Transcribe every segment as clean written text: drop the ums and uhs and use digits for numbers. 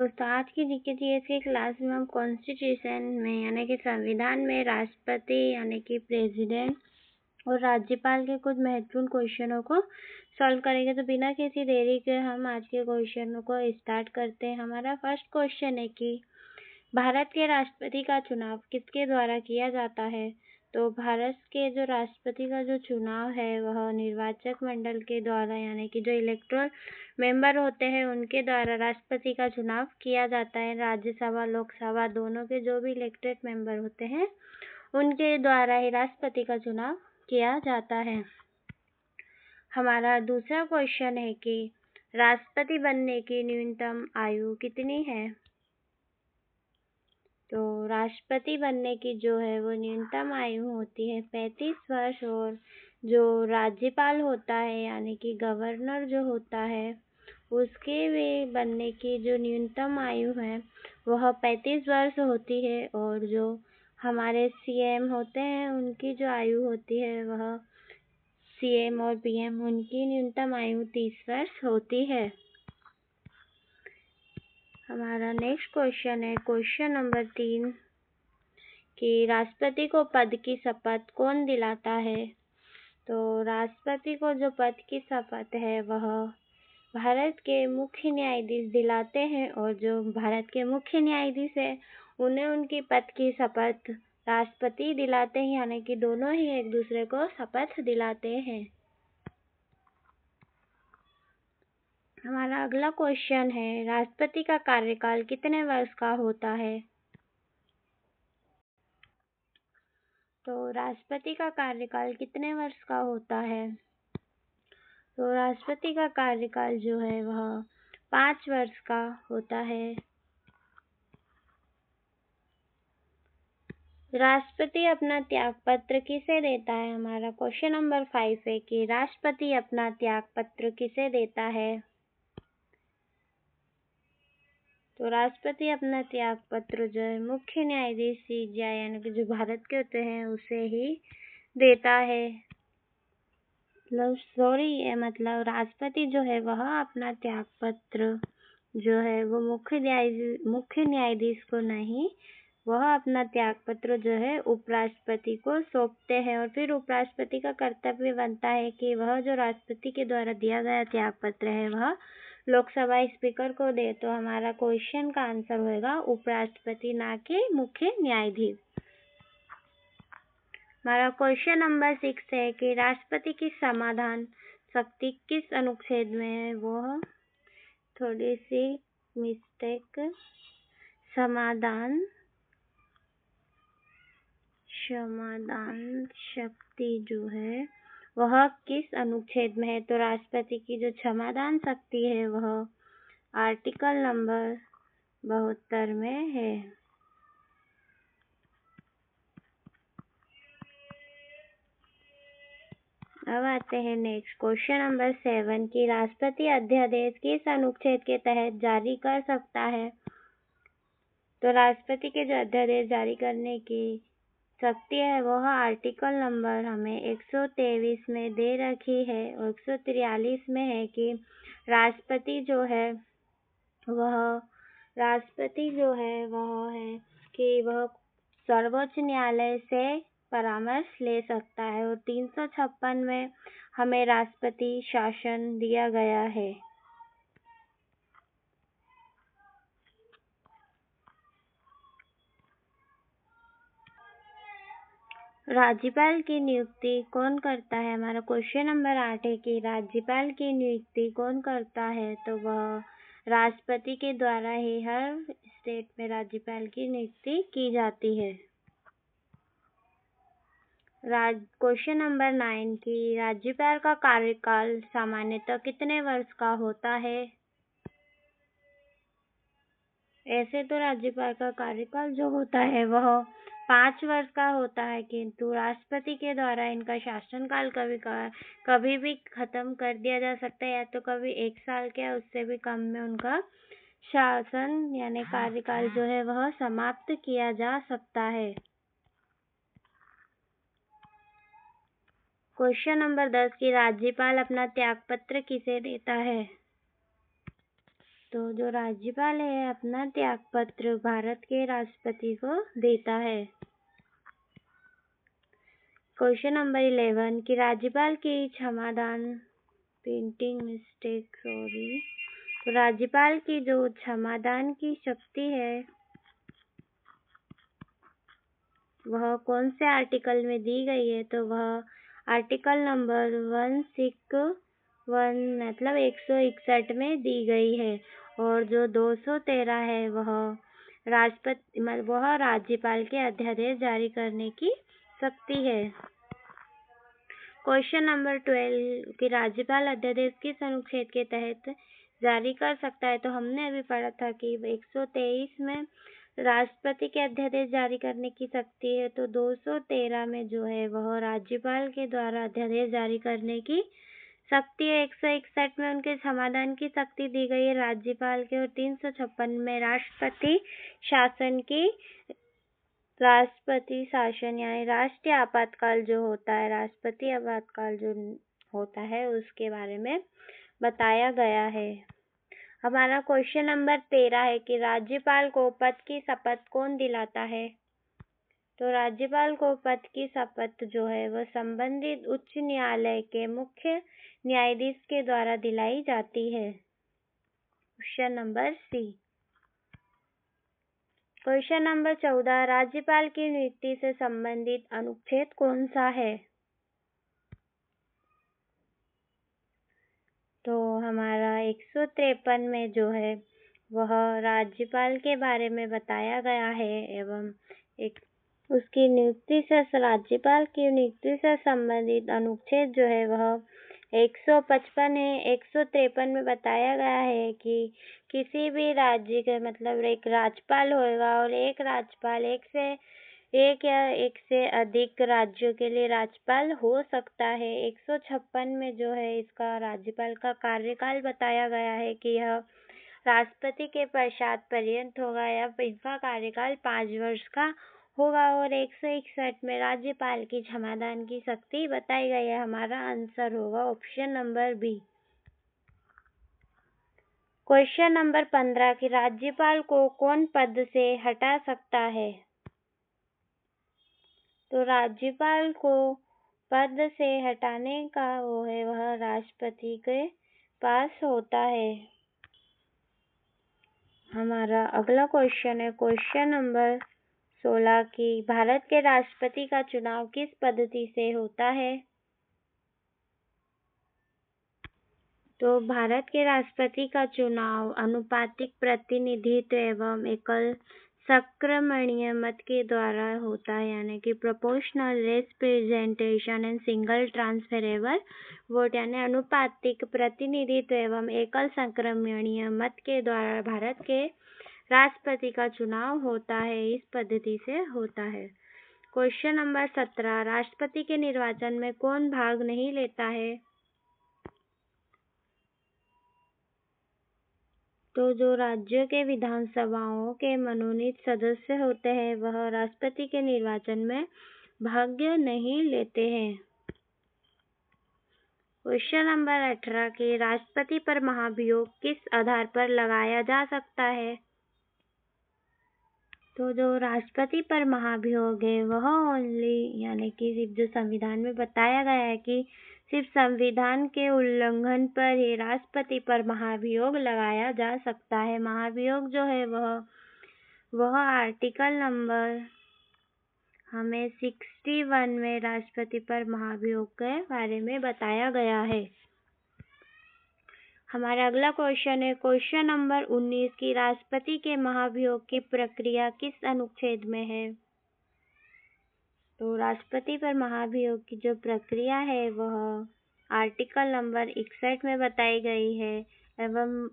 दोस्तों आज की जीके की क्लास में हम कॉन्स्टिट्यूशन में यानी कि संविधान में राष्ट्रपति यानी कि प्रेसिडेंट और राज्यपाल के कुछ महत्वपूर्ण क्वेश्चनों को सॉल्व करेंगे। तो बिना किसी देरी के हम आज के क्वेश्चनों को स्टार्ट करते हैं। हमारा फर्स्ट क्वेश्चन है कि भारत के राष्ट्रपति का चुनाव किसके द्वारा किया जाता है। तो भारत के जो राष्ट्रपति का जो चुनाव है वह निर्वाचक मंडल के द्वारा यानी कि जो इलेक्टोरल मेंबर होते हैं उनके द्वारा राष्ट्रपति का चुनाव किया जाता है। राज्यसभा लोकसभा दोनों के जो भी इलेक्टेड मेंबर होते हैं उनके द्वारा ही राष्ट्रपति का चुनाव किया जाता है। हमारा दूसरा क्वेश्चन है कि राष्ट्रपति बनने की न्यूनतम आयु कितनी है। तो राष्ट्रपति बनने की जो है वो न्यूनतम आयु होती है 35 वर्ष और जो राज्यपाल होता है यानी कि गवर्नर जो होता है उसके भी बनने की जो न्यूनतम आयु है वह 35 वर्ष होती है और जो हमारे सीएम होते हैं उनकी जो आयु होती है वह सीएम और पीएम उनकी न्यूनतम आयु 30 वर्ष होती है। हमारा नेक्स्ट क्वेश्चन है क्वेश्चन नंबर 3 कि राष्ट्रपति को पद की शपथ कौन दिलाता है। तो राष्ट्रपति को जो पद की शपथ है वह भारत के मुख्य न्यायाधीश दिलाते हैं और जो भारत के मुख्य न्यायाधीश है उन्हें उनकी पद की शपथ राष्ट्रपति दिलाते हैं यानी कि दोनों ही एक दूसरे को शपथ दिलाते हैं। हमारा अगला क्वेश्चन है राष्ट्रपति का कार्यकाल कितने वर्ष का होता है। तो राष्ट्रपति का कार्यकाल कितने वर्ष का होता है। तो राष्ट्रपति का कार्यकाल जो है वह 5 वर्ष का होता है। राष्ट्रपति अपना त्याग पत्र किसे देता है। हमारा क्वेश्चन नंबर 5 है कि राष्ट्रपति अपना त्याग पत्र किसे देता है। तो राष्ट्रपति अपना त्याग पत्र जो है मुख्य न्यायाधीश सीजेआई यानी कि जो भारत के होते हैं उसे ही देता है। मतलब राष्ट्रपति जो है वह अपना त्याग पत्र जो है वो मुख्य न्यायाधीश को नहीं, वह अपना त्याग पत्र जो है उपराष्ट्रपति को सौंपते हैं और फिर उपराष्ट्रपति का कर्तव्य बनता है कि वह जो राष्ट्रपति के द्वारा दिया गया त्याग पत्र है वह लोकसभा स्पीकर को दे। तो हमारा क्वेश्चन का आंसर होगा उपराष्ट्रपति ना कि मुख्य न्यायाधीश। हमारा क्वेश्चन नंबर 6 है कि राष्ट्रपति की समाधान शक्ति किस अनुच्छेद में है। वो थोड़ी सी मिस्टेक, समाधान शक्ति जो है वह किस अनुच्छेद में है। तो राष्ट्रपति की जो क्षमादान शक्ति है वह आर्टिकल नंबर 72 में है। अब आते हैं नेक्स्ट क्वेश्चन नंबर 7 की राष्ट्रपति अध्यादेश किस अनुच्छेद के तहत जारी कर सकता है। तो राष्ट्रपति के जो अध्यादेश जारी करने की शक्ति है वह आर्टिकल नंबर हमें 123 में दे रखी है और 143 में है कि राष्ट्रपति जो है वह है कि वह सर्वोच्च न्यायालय से परामर्श ले सकता है और 356 में हमें राष्ट्रपति शासन दिया गया है। राज्यपाल की नियुक्ति कौन करता है। हमारा क्वेश्चन नंबर 8 है कि राज्यपाल की नियुक्ति कौन करता है। तो वह राष्ट्रपति के द्वारा ही हर स्टेट में राज्यपाल की नियुक्ति की जाती है। क्वेश्चन नंबर 9 की राज्यपाल का कार्यकाल सामान्यतः कितने वर्ष का होता है। ऐसे तो राज्यपाल का कार्यकाल जो होता है वह 5 वर्ष का होता है, किंतु राष्ट्रपति के द्वारा इनका शासनकाल कभी भी खत्म कर दिया जा सकता है या तो कभी 1 साल के या उससे भी कम में उनका शासन यानी कार्यकाल जो है वह समाप्त किया जा सकता है। क्वेश्चन नंबर 10 की राज्यपाल अपना त्यागपत्र किसे देता है। तो जो राज्यपाल है अपना त्याग पत्र भारत के राष्ट्रपति को देता है। क्वेश्चन नंबर 11 कि राज्यपाल की क्षमादान प्रिंटिंग मिस्टेक सॉरी तो राज्यपाल की जो क्षमादान की शक्ति है वह कौन से आर्टिकल में दी गई है? तो वह आर्टिकल नंबर 161 मतलब 161 में दी गई है। और जो 213 है वह राज्यपाल के अध्यादेश जारी करने की शक्ति है। क्वेश्चन नंबर 12 कि राज्यपाल अध्यादेश किस अनुच्छेद के तहत जारी कर सकता है? तो हमने अभी पढ़ा था कि 123 में राष्ट्रपति के अध्यादेश जारी करने की शक्ति है, तो 213 में जो है वह राज्यपाल के द्वारा अध्यादेश जारी करने की शक्ति है। 161 में उनके समाधान की शक्ति दी गई है राज्यपाल के, और 356 में राष्ट्रपति शासन यानी राष्ट्रीय आपातकाल जो होता है, राष्ट्रपति आपातकाल जो होता है उसके बारे में बताया गया है। हमारा क्वेश्चन नंबर 13 है कि राज्यपाल को पद की शपथ कौन दिलाता है? तो राज्यपाल को पद की शपथ जो है वह संबंधित उच्च न्यायालय के मुख्य न्यायाधीश के द्वारा दिलाई जाती है। Question number C. Question number 14 राज्यपाल की नियुक्ति से संबंधित अनुच्छेद कौन सा है? तो हमारा 153 में जो है वह राज्यपाल के बारे में बताया गया है एवं उसकी नियुक्ति से राज्यपाल की नियुक्ति से संबंधित अनुच्छेद जो है वह 155 है। 153 में बताया गया है कि किसी भी राज्य के मतलब एक राज्यपाल होगा और एक राज्यपाल एक या एक से अधिक राज्यों के लिए राज्यपाल हो सकता है। 156 में जो है इसका राज्यपाल का कार्यकाल बताया गया है कि यह राष्ट्रपति के पश्चात पर्यंत होगा या इनका कार्यकाल 5 वर्ष का होगा। और 161 में राज्यपाल की क्षमादान की शक्ति बताई गई है। हमारा आंसर होगा option number B. Question number 15 कि राज्यपाल को कौन पद से हटा सकता है? तो राज्यपाल को पद से हटाने का वह राष्ट्रपति के पास होता है। हमारा अगला क्वेश्चन है क्वेश्चन नंबर 16 कि भारत के राष्ट्रपति का चुनाव किस पद्धति से होता है? तो भारत के राष्ट्रपति का चुनाव अनुपातिक प्रतिनिधित्व एवं एकल संक्रमणीय मत के द्वारा होता है, यानी कि proportional representation and single transferable vote, यानी अनुपातिक प्रतिनिधित्व एवं एकल संक्रमणीय मत के द्वारा भारत के राष्ट्रपति का चुनाव होता है। इस पद्धति से होता है। क्वेश्चन नंबर 17 राष्ट्रपति के निर्वाचन में कौन भाग नहीं लेता है? तो जो राज्यों के विधानसभाओं के मनोनीत सदस्य होते हैं वह राष्ट्रपति के निर्वाचन में भाग नहीं लेते हैं। क्वेश्चन नंबर 18 के राष्ट्रपति पर महाभियोग किस आधार पर लगाया जा सकता है? तो जो राष्ट्रपति पर महाभियोग है वह ओनली यानी कि सिर्फ जो संविधान में बताया गया है कि सिर्फ संविधान के उल्लंघन पर ही राष्ट्रपति पर महाभियोग लगाया जा सकता है। महाभियोग जो है वह आर्टिकल नंबर हमें 61 में राष्ट्रपति पर महाभियोग के बारे में बताया गया है। हमारा अगला क्वेश्चन है क्वेश्चन नंबर 19 की राष्ट्रपति के महाभियोग की प्रक्रिया किस अनुच्छेद में है? तो राष्ट्रपति पर महाभियोग की जो प्रक्रिया है वह आर्टिकल नंबर 61 में बताई गई है एवं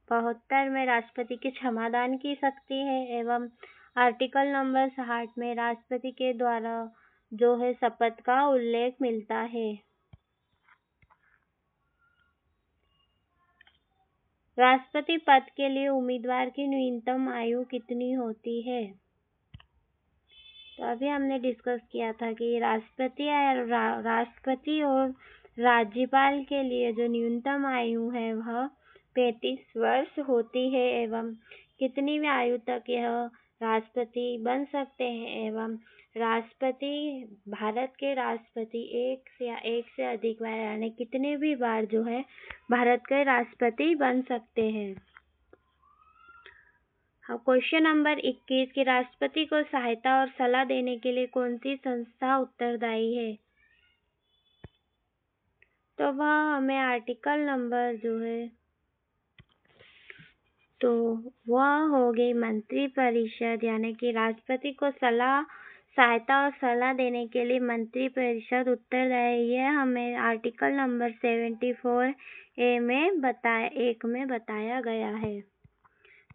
72 में राष्ट्रपति के क्षमादान की शक्ति है एवं आर्टिकल नंबर 60 में राष्ट्रपति के द्वारा जो है शपथ का उल्लेख मिलता है। राष्ट्रपति पद के लिए उम्मीदवार की न्यूनतम आयु कितनी होती है? तो अभी हमने डिस्कस किया था कि राष्ट्रपति और राज्यपाल के लिए जो न्यूनतम आयु है वह 35 वर्ष होती है एवं कितनीवी आयु तक यह राष्ट्रपति बन सकते हैं एवं राष्ट्रपति भारत के राष्ट्रपति एक से अधिक बार यानी कितने भी बार जो है भारत के राष्ट्रपति बन सकते हैं। क्वेश्चन नंबर 21 कि राष्ट्रपति को सहायता और सलाह देने के लिए कौन सी संस्था उत्तरदायी है? तो वह हमें आर्टिकल नंबर जो है तो वह हो गई मंत्रिपरिषद, यानी कि राष्ट्रपति को सहायता और सलाह देने के लिए मंत्रिपरिषद उत्तरदायी है। हमें आर्टिकल नंबर 74A में बताया गया है।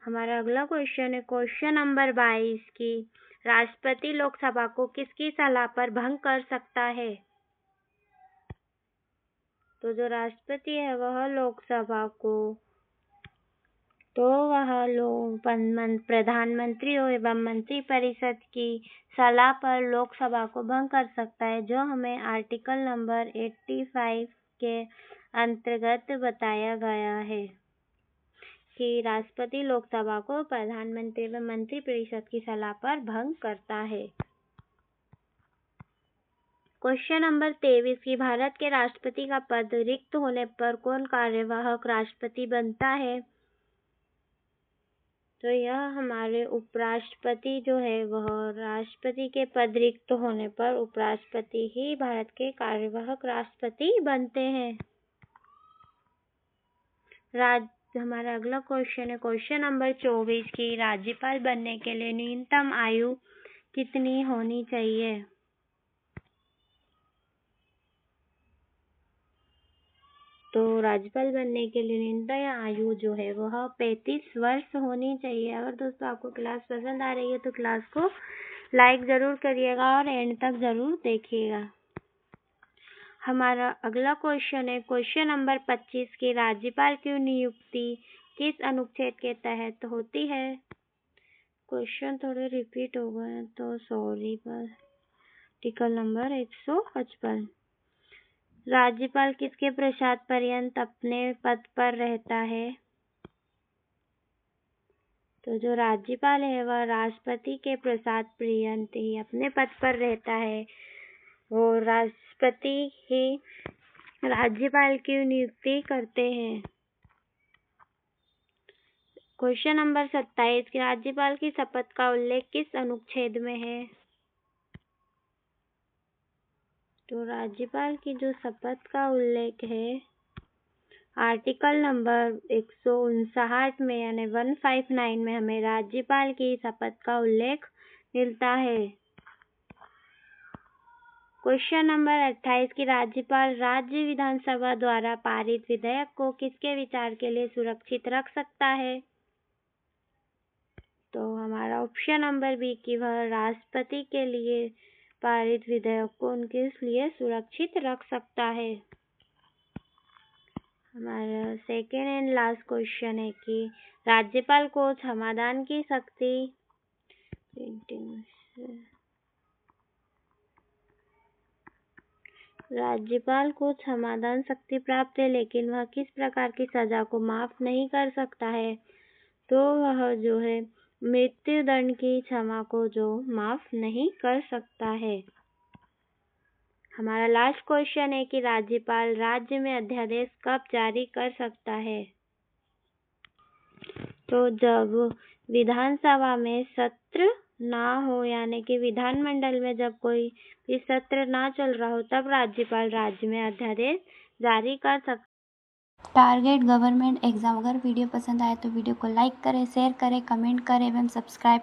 हमारा अगला क्वेश्चन है क्वेश्चन नंबर 22 की राष्ट्रपति लोकसभा को किसकी सलाह पर भंग कर सकता है? तो जो राष्ट्रपति है वह लोकसभा को प्रधानमंत्री एवं मंत्रिपरिषद की सलाह पर लोकसभा को भंग कर सकता है, जो हमें आर्टिकल नंबर 85 के अंतर्गत बताया गया है कि राष्ट्रपति लोकसभा को प्रधानमंत्री एवं मंत्रिपरिषद की सलाह पर भंग करता है। क्वेश्चन नंबर 23 की भारत के राष्ट्रपति का पद रिक्त होने पर कौन कार्यवाहक राष्ट्रपति बनता है? तो यह हमारे उपराष्ट्रपति जो है वह राष्ट्रपति के पद रिक्त होने पर उपराष्ट्रपति ही भारत के कार्यवाहक राष्ट्रपति बनते हैं। हमारा अगला क्वेश्चन है क्वेश्चन नंबर 24 की राज्यपाल बनने के लिए न्यूनतम आयु कितनी होनी चाहिए? तो राज्यपाल बनने के लिए न्यूनतम आयु जो है वह 35 वर्ष होनी चाहिए। अगर दोस्तों आपको क्लास पसंद आ रही है तो क्लास को लाइक ज़रूर करिएगा और एंड तक ज़रूर देखिएगा। हमारा अगला क्वेश्चन है क्वेश्चन नंबर 25 की राज्यपाल की नियुक्ति किस अनुच्छेद के तहत होती है? क्वेश्चन थोड़े रिपीट हो गए तो सॉरी, पर आर्टिकल नंबर 155। राज्यपाल किसके प्रसाद पर्यंत अपने पद पर रहता है? तो जो राज्यपाल है वह राष्ट्रपति के प्रसाद पर्यंत ही अपने पद पर रहता है। वो राष्ट्रपति ही राज्यपाल की नियुक्ति करते हैं। क्वेश्चन नंबर 27 की राज्यपाल की शपथ का उल्लेख किस अनुच्छेद में है? तो राज्यपाल की जो शपथ का उल्लेख है आर्टिकल नंबर 159 में यानी 159 में हमें राज्यपाल की शपथ का उल्लेख मिलता है। क्वेश्चन नंबर 28 की राज्यपाल राज्य विधानसभा द्वारा पारित विधेयक को किसके विचार के लिए सुरक्षित रख सकता है? तो हमारा ऑप्शन नंबर बी की वह राष्ट्रपति के लिए पारित विधेयक को उनके लिए सुरक्षित रख सकता है। हमारा सेकेंड एंड लास्ट क्वेश्चन है कि राज्यपाल को क्षमादान की शक्ति राज्यपाल को क्षमादान शक्ति प्राप्त है, लेकिन वह किस प्रकार की सजा को माफ नहीं कर सकता है? तो वह जो है मृत्यु दंड की क्षमा को जो माफ नहीं कर सकता है। हमारा लास्ट क्वेश्चन है कि राज्यपाल राज्य में अध्यादेश कब जारी कर सकता है? तो जब विधानसभा में सत्र ना हो, यानी कि विधानमंडल में जब कोई भी सत्र ना चल रहा हो तब राज्यपाल राज्य में अध्यादेश जारी कर सकता है। Target government exam. अगर वीडियो पसंद आए तो वीडियो को लाइक करें, शेयर करें, कमेंट करें एवं सब्सक्राइब